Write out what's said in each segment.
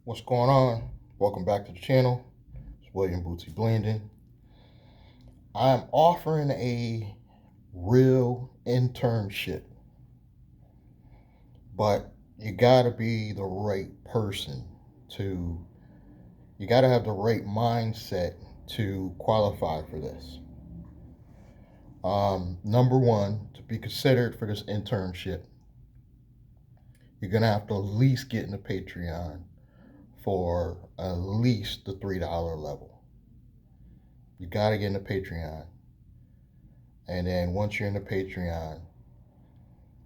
What's going on? Welcome back to the channel. It's William Bootsy Blending. I'm offering a real internship, but you gotta be the right person to, you gotta have the right mindset to qualify for this. Number one, to be considered for this internship, you're gonna have to at least get in the Patreon for at least the $3 level. You gotta get in the Patreon. And then once you're in the Patreon,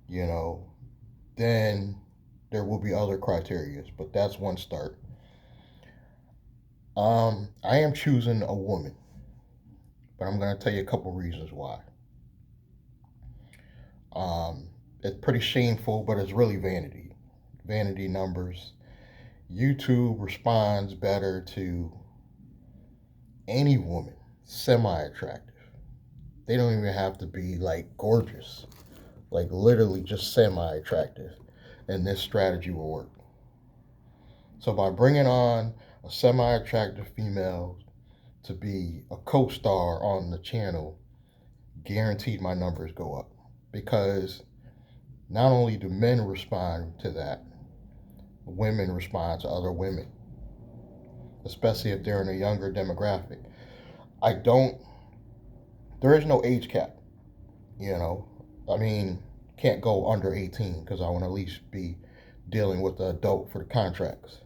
you know, then there will be other criterias, but that's one start. I am choosing a woman, but I'm going to tell you a couple reasons why. It's pretty shameful, but it's really vanity numbers. YouTube responds better to any woman semi attractive. They don't even have to be like gorgeous, like literally just semi attractive, and this strategy will work. So by bringing on a semi-attractive female to be a co-star on the channel, guaranteed my numbers go up. Because not only do men respond to that, women respond to other women, especially if they're in a younger demographic. I don't, there is no age cap, you know. I mean, can't go under 18 because I want to at least be dealing with the adult for the contracts.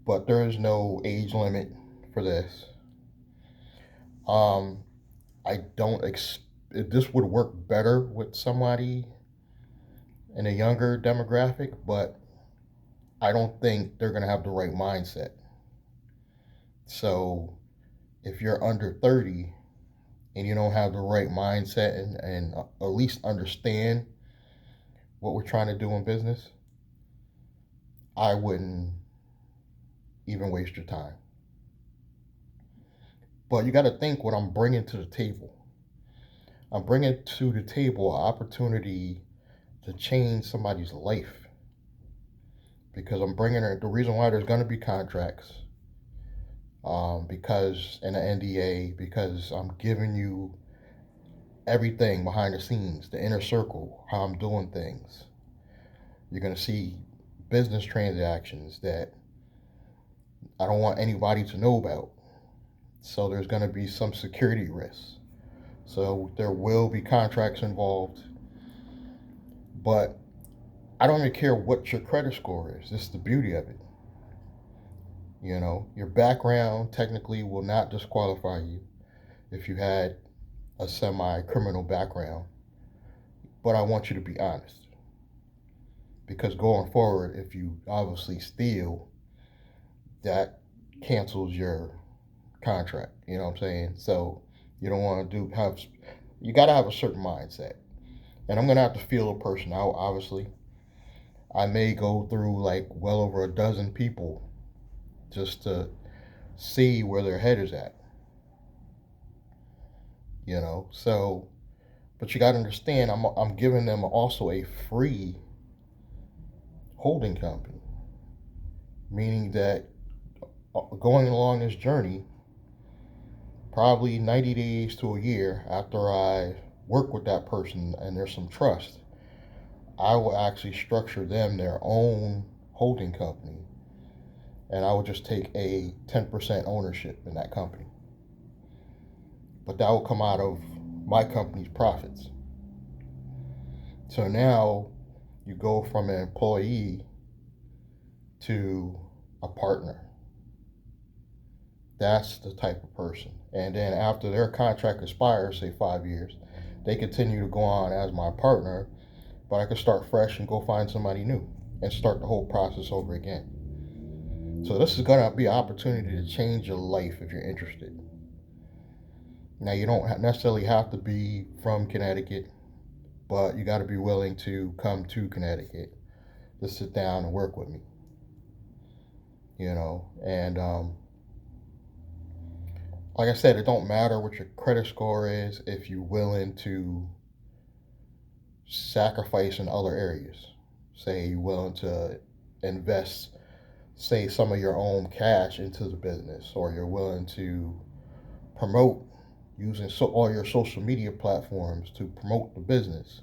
But there is no age limit for this. Um, I don't. This would work better with somebody in a younger demographic, but I don't think they're gonna have the right mindset. So if you're under 30 and you don't have the right mindset and at least understand what we're trying to do in business, I wouldn't even waste your time. But you got to think what I'm bringing to the table. I'm bringing to the table an opportunity to change somebody's life because I'm bringing her. The reason why there's going to be contracts, because in an NDA, because I'm giving you everything behind the scenes, the inner circle, how I'm doing things. You're going to see business transactions that I don't want anybody to know about. So there's going to be some security risks. So there will be contracts involved, but I don't even care what your credit score is. This is the beauty of it. You know, your background technically will not disqualify you if you had a semi criminal background, but I want you to be honest. Because going forward, if you obviously steal, that cancels your contract. You know what I'm saying? So you don't want to you got to have a certain mindset. And I'm going to have to feel a person out, obviously. I may go through like well over a dozen people just to see where their head is at, you know. So, but you got to understand, I'm giving them also a free holding company, meaning that going along this journey, probably 90 days to a year after I work with that person and there's some trust, I will actually structure them their own holding company, and I will just take a 10% ownership in that company. But that will come out of my company's profits. So now you go from an employee to a partner. That's the type of person. And then after their contract expires, say 5 years, they continue to go on as my partner, but I could start fresh and go find somebody new and start the whole process over again. So this is going to be an opportunity to change your life if you're interested. Now, you don't necessarily have to be from Connecticut, but you got to be willing to come to Connecticut to sit down and work with me. You know, and like I said, it don't matter what your credit score is if you're willing to sacrifice in other areas. Say you're willing to invest say some of your own cash into the business, or you're willing to promote using all your social media platforms to promote the business.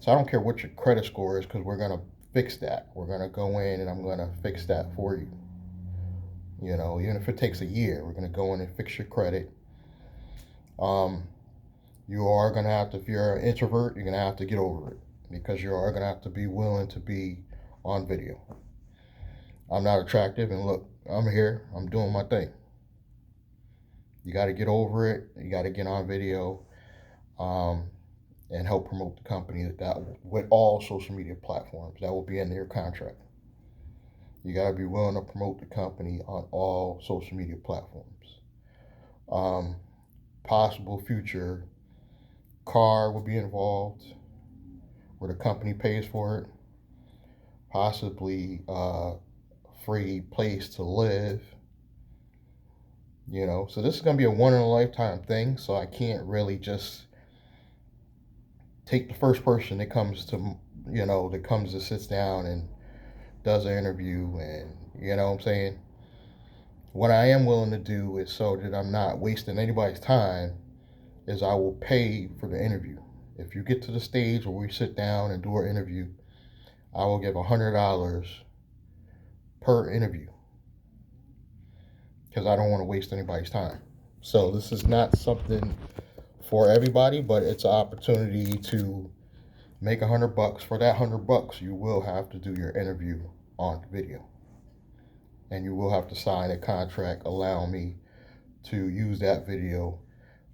So I don't care what your credit score is, because we're going to fix that. We're going to go in and I'm going to fix that for you. You know, even if it takes a year, we're going to go in and fix your credit. You are going to have to, if you're an introvert, you're going to have to get over it, because you are going to have to be willing to be on video. I'm not attractive, and look, I'm here, I'm doing my thing. You got to get over it. You got to get on video, and help promote the company that with all social media platforms. That will be in your contract. You got to be willing to promote the company on all social media platforms. Possible future car will be involved, where the company pays for it. Possibly free place to live. You know, so this is going to be a one in a lifetime thing. So I can't really just take the first person that comes to, that comes to sits down and does an interview, and you know what I'm saying. What I am willing to do is, so that I'm not wasting anybody's time, is I will pay for the interview. If you get to the stage where we sit down and do our interview, I will give $100 per interview, because I don't want to waste anybody's time. So this is not something for everybody, but it's an opportunity to make $100. For that $100, you will have to do your interview on video, and you will have to sign a contract allowing me to use that video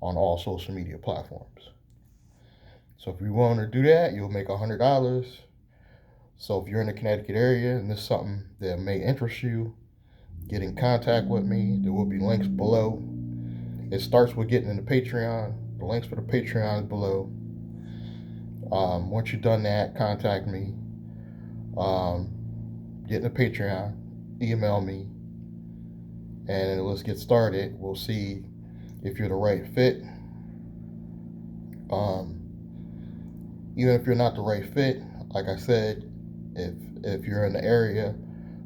on all social media platforms. So if you want to do that, you'll make $100. So if you're in the Connecticut area and this is something that may interest you, get in contact with me. There will be links below. It starts with getting in the Patreon. The links for the Patreon is below. Once you've done that, contact me. Get in the Patreon, email me, and let's get started. We'll see if you're the right fit. Even if you're not the right fit, like I said, if you're in the area,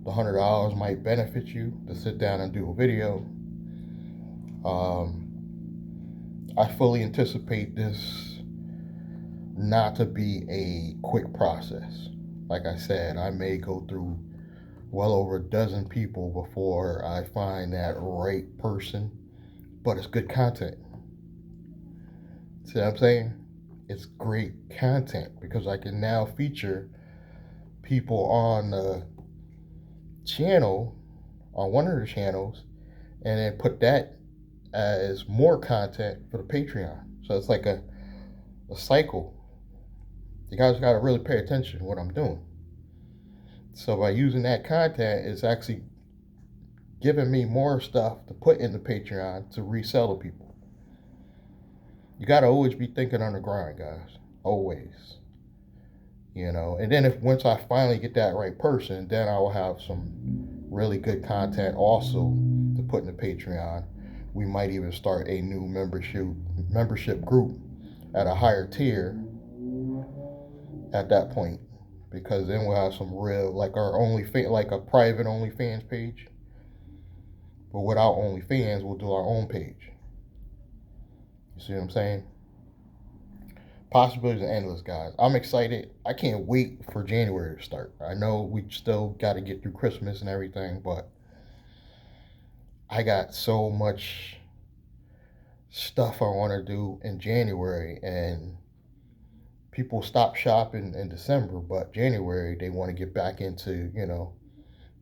the $100 might benefit you to sit down and do a video. I fully anticipate this not to be a quick process. Like I said, I may go through well over a dozen people before I find that right person, but it's good content. See what I'm saying? It's great content, because I can now feature people on the channel, on one of the channels, and then put that as more content for the Patreon. So it's like a cycle. You guys got to really pay attention to what I'm doing. So by using that content, it's actually giving me more stuff to put in the Patreon to resell to people. You got to always be thinking on the grind, guys. Always. And then once I finally get that right person, then I will have some really good content also to put in the Patreon. We might even start a new membership group at a higher tier at that point, because then we'll have some real, like our like a private OnlyFans page. But without OnlyFans, we'll do our own page. You see what I'm saying? Possibilities are endless, guys. I'm excited. I can't wait for January to start. I know we still got to get through Christmas and everything, but I got so much stuff I want to do in January, and people stop shopping in December, but January they want to get back into,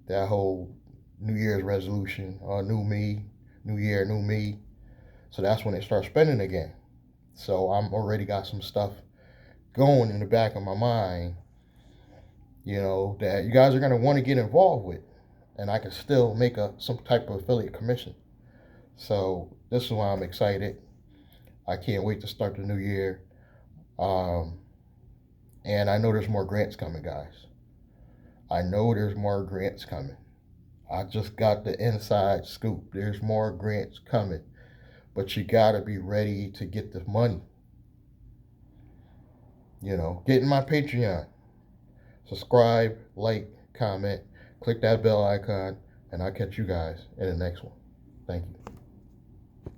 that whole New Year's resolution, new me, new year, new me. So that's when they start spending again. So I'm already got some stuff going in the back of my mind, that you guys are going to want to get involved with, and I can still make some type of affiliate commission. So this is why I'm excited. I can't wait to start the new year. And I know there's more grants coming, guys. I know there's more grants coming. I just got the inside scoop. There's more grants coming. But you got to be ready to get the money. Get in my Patreon. Subscribe, like, comment, Click that bell icon, and I'll catch you guys in the next one. Thank you.